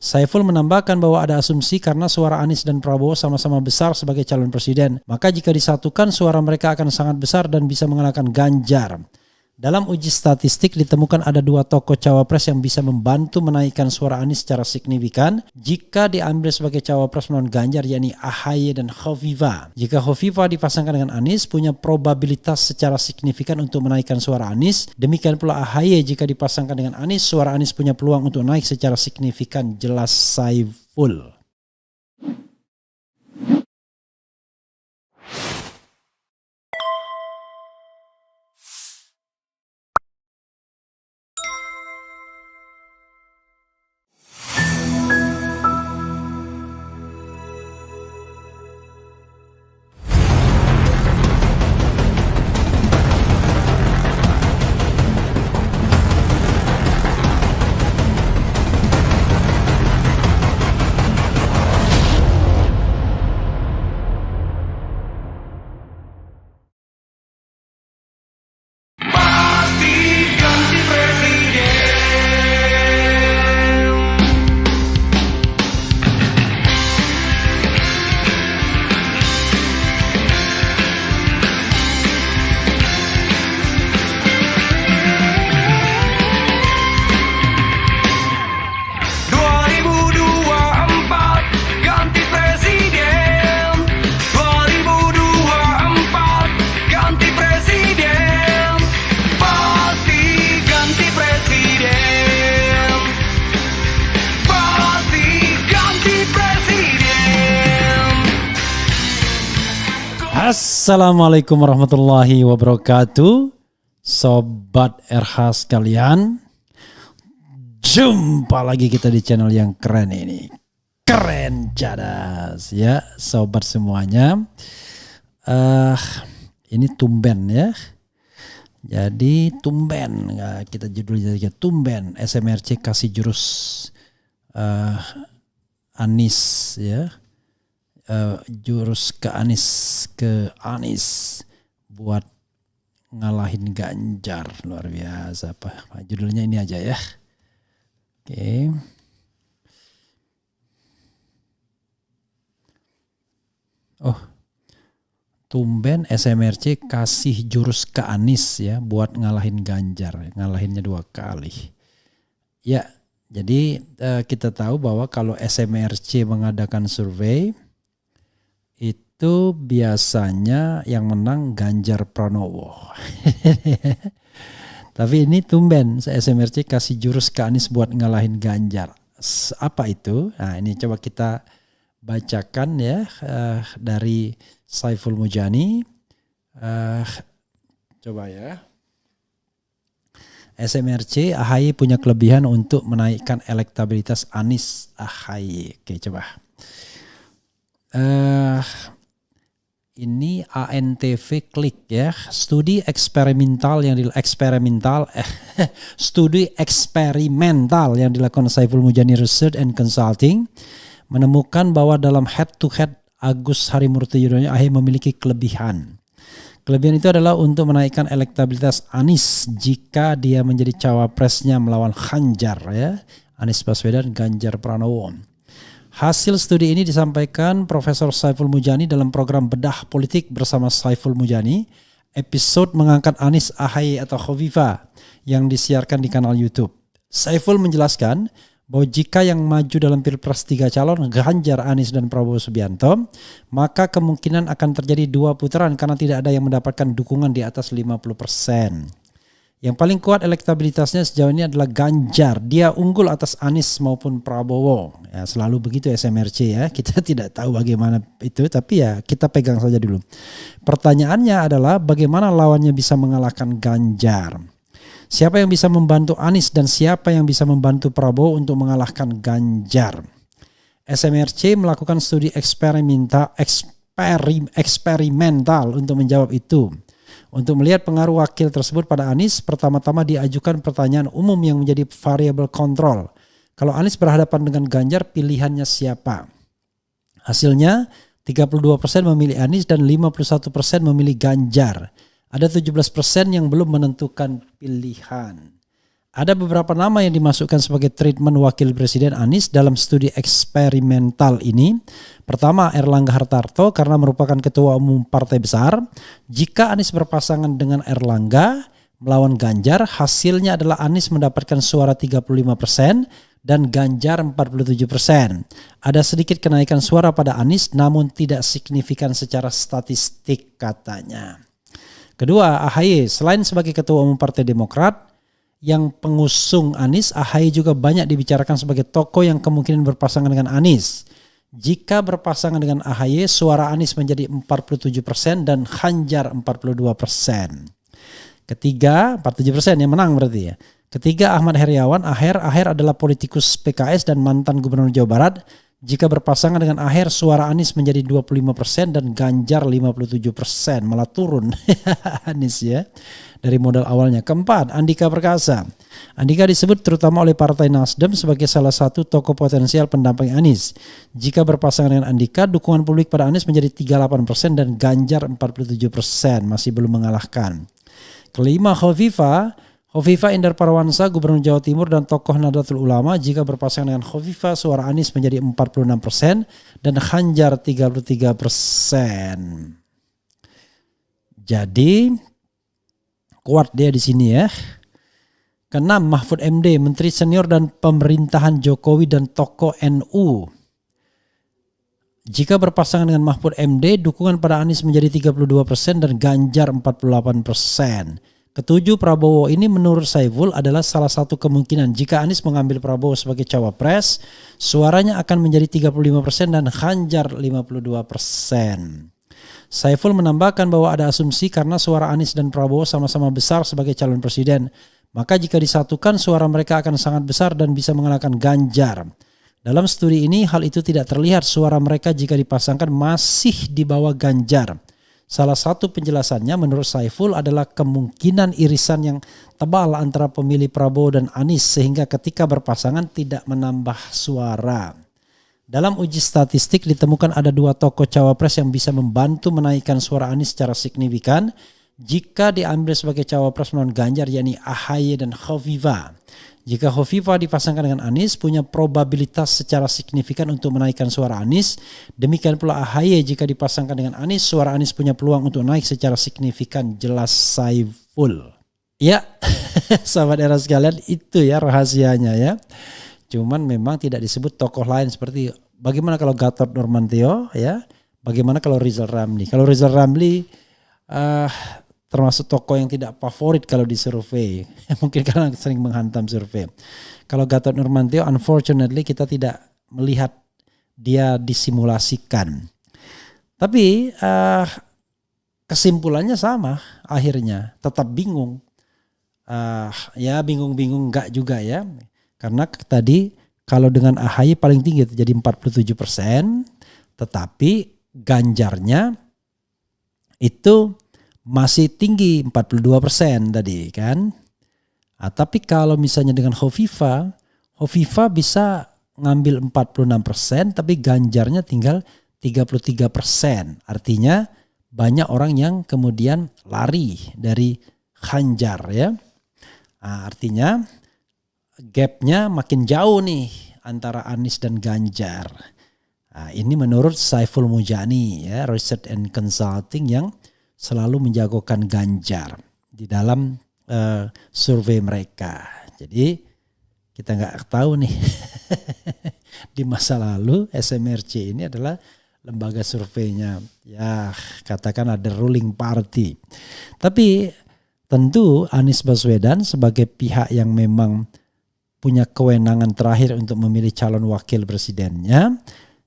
Saiful menambahkan bahwa ada asumsi karena suara Anies dan Prabowo sama-sama besar sebagai calon presiden, maka jika disatukan suara mereka akan sangat besar dan bisa mengalahkan Ganjar. Dalam uji statistik ditemukan ada 2 tokoh cawapres yang bisa membantu menaikkan suara Anies secara signifikan jika diambil sebagai cawapres melawan Ganjar, yakni AHY dan Khofifah. Jika Khofifah dipasangkan dengan Anies, punya probabilitas secara signifikan untuk menaikkan suara Anies. Demikian pula AHY jika dipasangkan dengan Anies, suara Anies punya peluang untuk naik secara signifikan, jelas Saiful. Assalamualaikum warahmatullahi wabarakatuh. Sobat RH sekalian, jumpa lagi kita di channel yang keren ini. Keren cadas ya sobat semuanya. Ini tumben ya. Jadi tumben, kita judulnya tumben SMRC kasih jurus Anies ya. Jurus ke Anies buat ngalahin Ganjar, luar biasa. Judulnya ini aja ya. Oke. Oh, tumben SMRC kasih jurus ke Anies ya buat ngalahin Ganjar, ngalahinnya 2 kali. Ya, jadi kita tahu bahwa kalau SMRC mengadakan survei itu biasanya yang menang Ganjar Pranowo. Tapi ini tumben SMRC kasih jurus ke Anies buat ngalahin Ganjar. Apa itu? Nah, ini coba kita bacakan ya dari Saiful Mujani. Coba ya. SMRC, AHY punya kelebihan untuk menaikkan elektabilitas Anies AHY. Oke, coba. Ini ANTV Klik ya, studi eksperimental yang dilakukan Saiful Mujani Research and Consulting menemukan bahwa dalam head to head Agus Harimurti Yudhoyono, AHY memiliki kelebihan. Kelebihan itu adalah untuk menaikkan elektabilitas Anies jika dia menjadi cawapresnya melawan Ganjar ya, Anies Baswedan, Ganjar Pranowo. Hasil studi ini disampaikan Profesor Saiful Mujani dalam program Bedah Politik bersama Saiful Mujani, episode mengangkat Anies, AHY atau Khofifah yang disiarkan di kanal YouTube. Saiful menjelaskan bahwa jika yang maju dalam Pilpres 3 calon, Ganjar, Anies, dan Prabowo Subianto, maka kemungkinan akan terjadi 2 putaran karena tidak ada yang mendapatkan dukungan di atas 50%. Yang paling kuat elektabilitasnya sejauh ini adalah Ganjar. Dia unggul atas Anies maupun Prabowo. Ya, selalu begitu SMRC ya. Kita tidak tahu bagaimana itu, tapi ya kita pegang saja dulu. Pertanyaannya adalah bagaimana lawannya bisa mengalahkan Ganjar? Siapa yang bisa membantu Anies dan siapa yang bisa membantu Prabowo untuk mengalahkan Ganjar? SMRC melakukan studi eksperimental untuk menjawab itu. Untuk melihat pengaruh wakil tersebut pada Anies, pertama-tama diajukan pertanyaan umum yang menjadi variabel kontrol. Kalau Anies berhadapan dengan Ganjar, pilihannya siapa? Hasilnya 32% memilih Anies dan 51% memilih Ganjar. Ada 17% yang belum menentukan pilihan. Ada beberapa nama yang dimasukkan sebagai treatment wakil presiden Anies dalam studi eksperimental ini. Pertama, Erlangga Hartarto karena merupakan ketua umum partai besar. Jika Anies berpasangan dengan Erlangga melawan Ganjar, hasilnya adalah Anies mendapatkan suara 35% dan Ganjar 47%. Ada sedikit kenaikan suara pada Anies namun tidak signifikan secara statistik katanya. Kedua, AHY selain sebagai ketua umum Partai Demokrat yang pengusung Anies, AHY juga banyak dibicarakan sebagai tokoh yang kemungkinan berpasangan dengan Anies. Jika berpasangan dengan AHY, suara Anies menjadi 47% dan Ganjar 42%. Ketiga, 47% yang menang berarti ya. Ketiga, Ahmad Heriawan. Aher adalah politikus PKS dan mantan gubernur Jawa Barat. Jika berpasangan dengan Aher, suara Anies menjadi 25% dan Ganjar 57%. Malah turun Anies ya dari modal awalnya. Keempat, Andika Perkasa. Andika disebut terutama oleh Partai Nasdem sebagai salah satu tokoh potensial pendamping Anies. Jika berpasangan dengan Andika, dukungan publik pada Anies menjadi 38% dan Ganjar 47%. Masih belum mengalahkan. Kelima, Hovifah Indar Parawansa, Gubernur Jawa Timur dan tokoh Nahdlatul Ulama. Jika berpasangan dengan Hovifah, suara Anies menjadi 46% dan Ganjar 33%. Jadi kuat dia di sini ya. Keenam, Mahfud MD, Menteri Senior dan Pemerintahan Jokowi dan tokoh NU. Jika berpasangan dengan Mahfud MD, dukungan pada Anies menjadi 32% dan Ganjar 48%. Ketujuh, Prabowo. Ini menurut Saiful adalah salah satu kemungkinan. Jika Anies mengambil Prabowo sebagai cawapres, suaranya akan menjadi 35% dan Ganjar 52%. Saiful menambahkan bahwa ada asumsi karena suara Anies dan Prabowo sama-sama besar sebagai calon presiden. Maka jika disatukan, suara mereka akan sangat besar dan bisa mengalahkan Ganjar. Dalam studi ini, hal itu tidak terlihat. Suara mereka jika dipasangkan masih di bawah Ganjar. Salah satu penjelasannya menurut Saiful adalah kemungkinan irisan yang tebal antara pemilih Prabowo dan Anies sehingga ketika berpasangan tidak menambah suara. Dalam uji statistik ditemukan ada dua tokoh cawapres yang bisa membantu menaikkan suara Anies secara signifikan jika diambil sebagai cawapres melawan Ganjar, yakni AHY dan Hovifah. Jika Hovifah dipasangkan dengan Anies, punya probabilitas secara signifikan untuk menaikkan suara Anies. Demikian pula AHY jika dipasangkan dengan Anies, suara Anies punya peluang untuk naik secara signifikan, jelas Saiful. Ya, sahabat era sekalian, itu ya rahasianya ya. Cuman memang tidak disebut tokoh lain seperti bagaimana kalau Gatot Nurmantio ya, bagaimana kalau Rizal Ramli. Kalau Rizal Ramli termasuk tokoh yang tidak favorit kalau di survei. Mungkin karena sering menghantam survei. Kalau Gatot Nurmantio, unfortunately kita tidak melihat dia disimulasikan. Tapi kesimpulannya sama akhirnya. Tetap bingung. Ya bingung-bingung enggak juga ya. Karena tadi kalau dengan AHY paling tinggi jadi 47%. Tetapi Ganjarnya itu masih tinggi 42% tadi kan. Tapi kalau misalnya dengan Hovifah bisa ngambil 46% tapi Ganjarnya tinggal 33%. Artinya banyak orang yang kemudian lari dari Ganjar ya. Artinya gapnya makin jauh nih antara Anies dan Ganjar. Ini menurut Saiful Mujani ya, Research and Consulting yang selalu menjagokan Ganjar di dalam survei mereka. Jadi kita nggak tahu nih di masa lalu SMRC ini adalah lembaga surveinya ya katakan ada ruling party. Tapi tentu Anies Baswedan sebagai pihak yang memang punya kewenangan terakhir untuk memilih calon wakil presidennya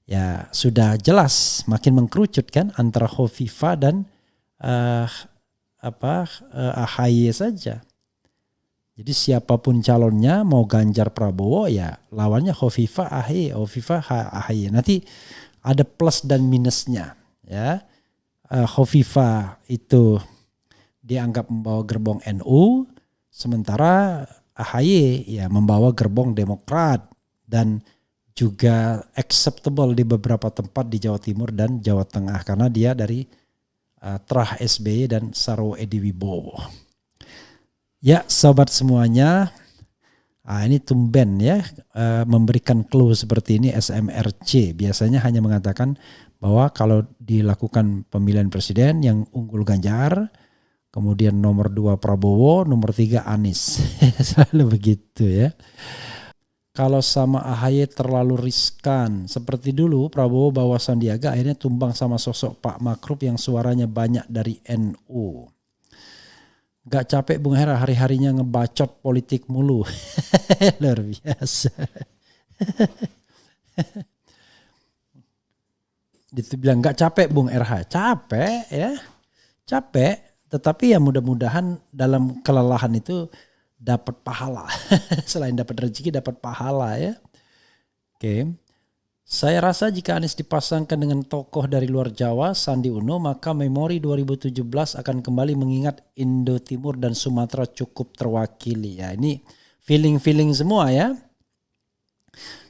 ya sudah jelas makin mengkerucut kan antara Hovifah dan AHY saja. Jadi siapapun calonnya mau Ganjar Prabowo ya lawannya Hovifah AHY. Nanti ada plus dan minusnya ya. Hovifah itu dianggap membawa gerbong NU, sementara AHY ya membawa gerbong Demokrat dan juga acceptable di beberapa tempat di Jawa Timur dan Jawa Tengah karena dia dari Terah SBY dan Sarwo Edi Wibowo. Ya sobat semuanya, Ini tumben ya memberikan clue seperti ini SMRC. Biasanya hanya mengatakan bahwa kalau dilakukan pemilihan presiden yang unggul Ganjar, kemudian nomor 2 Prabowo, nomor 3 Anies. Selalu begitu ya. Kalau sama AHY terlalu riskan. Seperti dulu Prabowo bawa Sandiaga akhirnya tumbang sama sosok Pak Makruf yang suaranya banyak dari NU. Gak capek Bung Hera hari-harinya ngebacot politik mulu. Luar biasa. Dibilang gak capek Bung RH. Capek ya. Capek. Tetapi ya mudah-mudahan dalam kelelahan itu dapat pahala. Selain dapat rezeki dapat pahala ya. Oke. Saya rasa jika Anies dipasangkan dengan tokoh dari luar Jawa, Sandi Uno, maka memori 2017 akan kembali mengingat Indo Timur dan Sumatera cukup terwakili. Ya, ini feeling-feeling semua ya.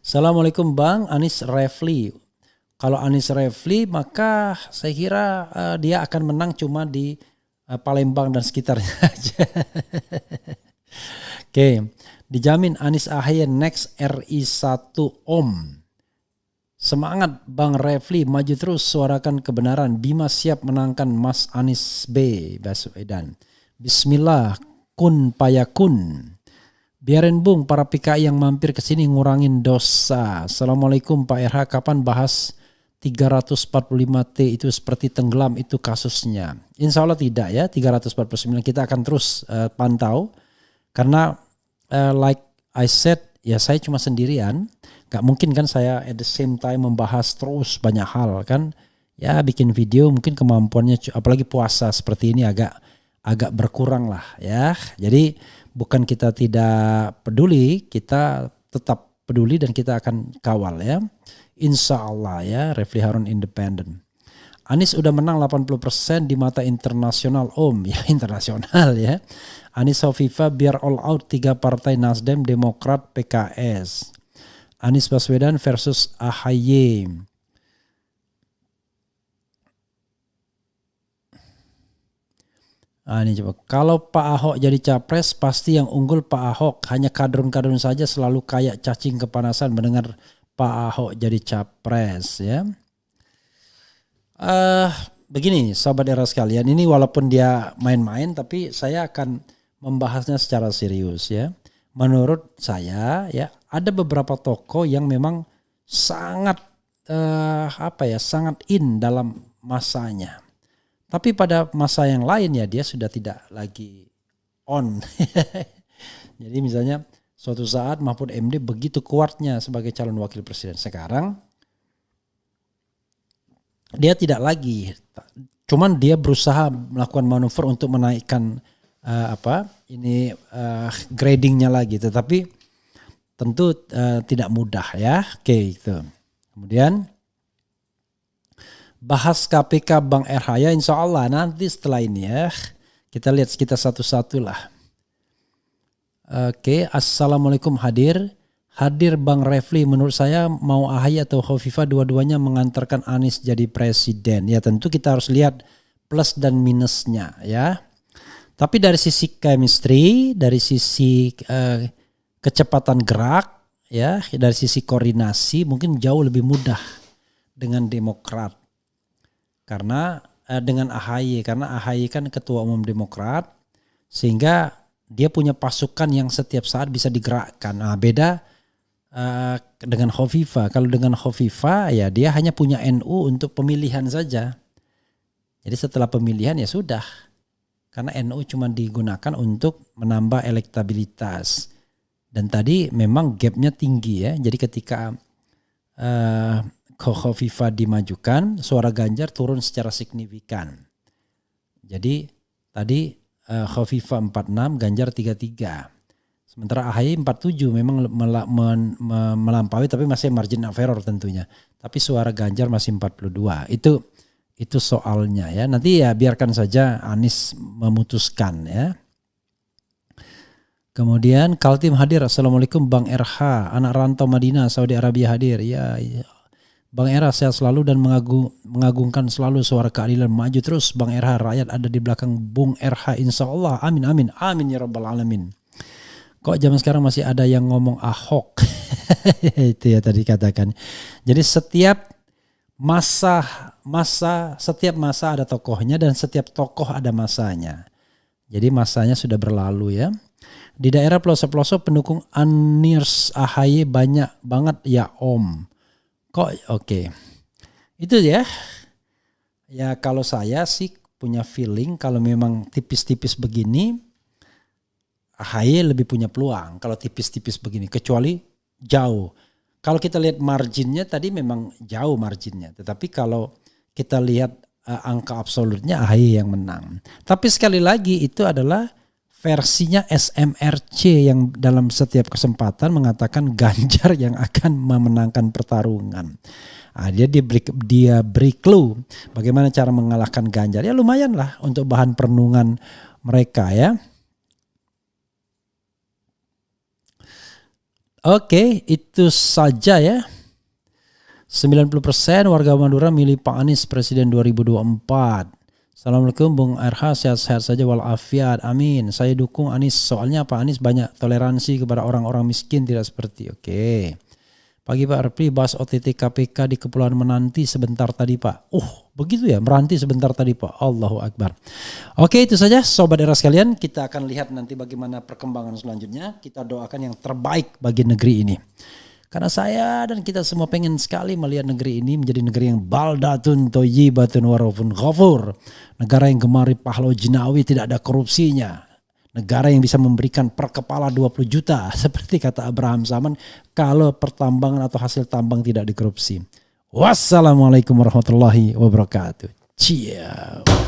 Assalamualaikum Bang, Anies Refli. Kalau Anies Refli maka saya kira dia akan menang cuma di Palembang dan sekitarnya aja. Oke, dijamin Anies AHY next RI1 Om. Semangat Bang Refli, maju terus suarakan kebenaran. Bima siap menangkan Mas Anies B. Baswedan. Bismillah, kun payakun. Biarin Bung para PKI yang mampir ke sini ngurangin dosa. Assalamualaikum Pak RH, kapan bahas 345T itu seperti tenggelam itu kasusnya? Insya Allah tidak ya, 349 kita akan terus pantau. Karena like I said, ya saya cuma sendirian. Gak mungkin kan saya at the same time membahas terus banyak hal kan. Ya bikin video mungkin kemampuannya, apalagi puasa seperti ini agak berkurang lah ya. Jadi bukan kita tidak peduli, kita tetap peduli dan kita akan kawal ya. Insya Allah ya, Refli Harun independen. Anies udah menang 80% di mata internasional Om. Ya internasional ya. Anies Hovifah biar all out 3 partai Nasdem, Demokrat, PKS. Anies Baswedan versus AHY. Ini coba. Kalau Pak Ahok jadi capres pasti yang unggul Pak Ahok. Hanya kadrun-kadrun saja selalu kayak cacing kepanasan mendengar Pak Ahok jadi capres ya. Begini Sobat Era sekalian, ini walaupun dia main-main tapi saya akan membahasnya secara serius ya. Menurut saya ya ada beberapa tokoh yang memang sangat sangat in dalam masanya. Tapi pada masa yang lain ya dia sudah tidak lagi on. Jadi misalnya suatu saat Mahfud MD begitu kuatnya sebagai calon wakil presiden. Sekarang dia tidak lagi. Cuman dia berusaha melakukan manuver untuk menaikkan gradingnya lagi. Tetapi tentu tidak mudah ya. Oke itu. Kemudian bahas KPK Bang RH ya insya Allah nanti setelah ini ya. Kita lihat kita satu-satu lah. Oke, Assalamualaikum hadir Bang Refli. Menurut saya mau AHY atau Hovifah dua-duanya mengantarkan Anies jadi presiden. Ya tentu kita harus lihat plus dan minusnya ya. Tapi dari sisi chemistry, dari sisi kecepatan gerak ya, dari sisi koordinasi mungkin jauh lebih mudah dengan Demokrat. Karena dengan AHY, karena AHY kan ketua umum Demokrat, sehingga dia punya pasukan yang setiap saat bisa digerakkan. Nah, beda dengan Hovifah. Kalau dengan Hovifah ya dia hanya punya NU untuk pemilihan saja. Jadi setelah pemilihan ya sudah. Karena NU cuma digunakan untuk menambah elektabilitas. Dan tadi memang gapnya tinggi ya. Jadi ketika Hovifah dimajukan, suara Ganjar turun secara signifikan. Jadi tadi Hovifah 46, Ganjar 33. Sementara AHY 47 memang melampaui tapi masih margin of error tentunya. Tapi suara Ganjar masih 42. Itu soalnya ya. Nanti ya biarkan saja Anies memutuskan ya. Kemudian Kaltim hadir. Assalamualaikum Bang RH, anak rantau Madinah, Saudi Arabia hadir. Ya. Bang Era sehat selalu dan mengagungkan selalu suara keadilan, maju terus Bang RH, rakyat ada di belakang Bung RH insya Allah, amin amin amin ya rabbal alamin. Kok zaman sekarang masih ada yang ngomong Ahok? Itu ya tadi katakan. Jadi setiap setiap masa ada tokohnya dan setiap tokoh ada masanya. Jadi masanya sudah berlalu ya. Di daerah pelosok-pelosok pendukung Anies AHY banyak banget ya Om. Kok oke. Itu ya. Ya kalau saya sih punya feeling kalau memang tipis-tipis begini AHY lebih punya peluang kalau tipis-tipis begini, kecuali jauh. Kalau kita lihat marginnya tadi memang jauh marginnya, tetapi kalau kita lihat angka absolutnya AHY yang menang. Tapi sekali lagi itu adalah versinya SMRC yang dalam setiap kesempatan mengatakan Ganjar yang akan memenangkan pertarungan. Dia beri clue bagaimana cara mengalahkan Ganjar. Ya lumayan lah untuk bahan perenungan mereka ya. Oke, itu saja ya. 90% warga Madura milih Pak Anies Presiden 2024. Assalamualaikum Bung RH, sehat-sehat saja walafiat. Amin. Saya dukung Anies. Soalnya Pak Anies banyak toleransi kepada orang-orang miskin, tidak seperti. Oke. Pagi Pak Repli bahas OTT KPK di Kepulauan Menanti sebentar tadi Pak. Begitu ya, meranti sebentar tadi Pak. Allahu Akbar. Oke, itu saja Sobat Era sekalian. Kita akan lihat nanti bagaimana perkembangan selanjutnya. Kita doakan yang terbaik bagi negeri ini. Karena saya dan kita semua pengen sekali melihat negeri ini menjadi negeri yang baldatun thayyibatun warafun ghafur. Negara yang gemari pahlaw jinawi, tidak ada korupsinya. Negara yang bisa memberikan per kepala 20 juta. Seperti kata Abraham Zaman, kalau pertambangan atau hasil tambang tidak dikorupsi. Wassalamualaikum warahmatullahi wabarakatuh. Ciao.